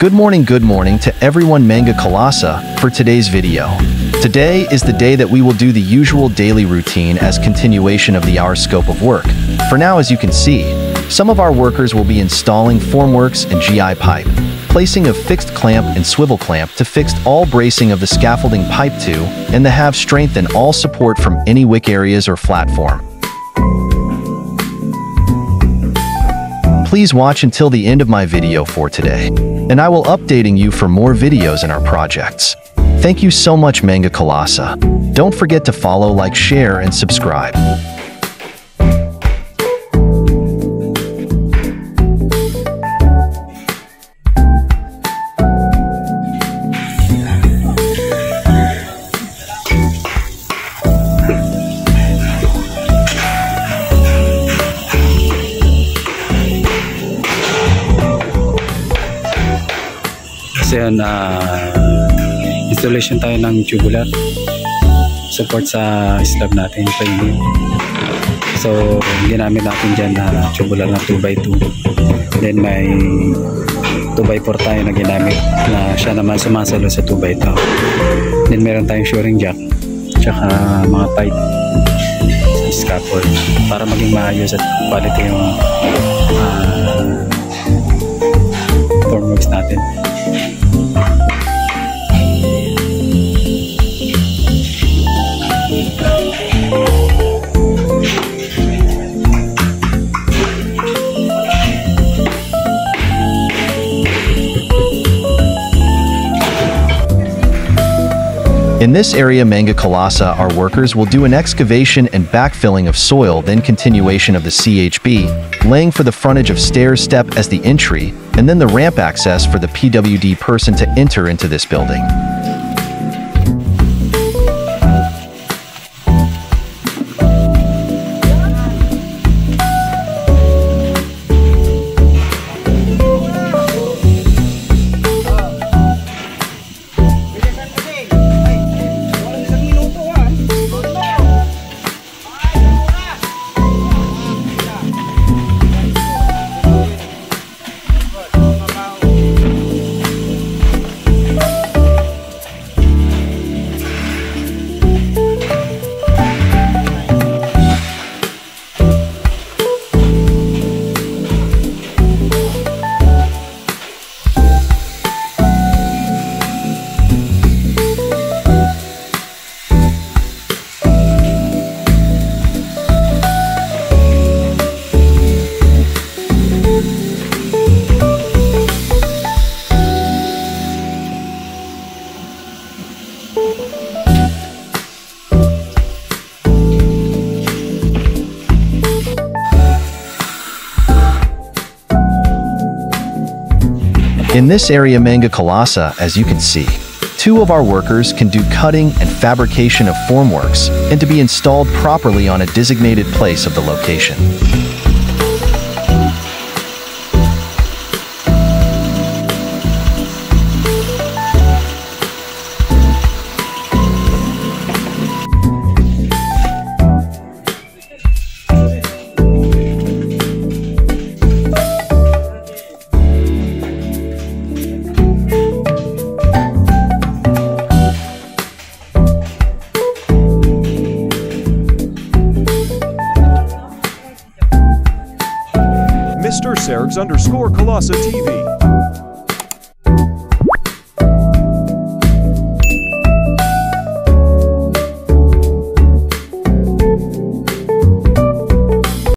Good morning to everyone Manga Kalasa for today's video. Today is the day that we will do the usual daily routine as continuation of our scope of work. For now, as you can see, some of our workers will be installing formworks and GI pipe, placing a fixed clamp and swivel clamp to fix all bracing of the scaffolding pipe to, and to have strength and all support from any wick areas or platform. Please watch until the end of my video for today, and I will updating you for more videos in our projects. Thank you so much Manga Kalasa. Don't forget to follow, like, share, and subscribe. Kasi installation tayo ng tubular support sa slab natin, framing. So ginamit natin dyan na tubular na 2x2, then may 2x4 tayo na ginamit na siya naman sumasalo sa 2x2. Then meron tayong shoring jack tsaka mga pipe sa scaffold para maging maayos at quality yung formworks natin. In this area Manga Kalasa, our workers will do an excavation and backfilling of soil, then continuation of the CHB, laying for the frontage of stairs step as the entry, and then the ramp access for the PWD person to enter into this building. In this area Manga Kalasa, as you can see, 2 of our workers can do cutting and fabrication of formworks and to be installed properly on a designated place of the location. Mr. Sergs _Kalasa TV.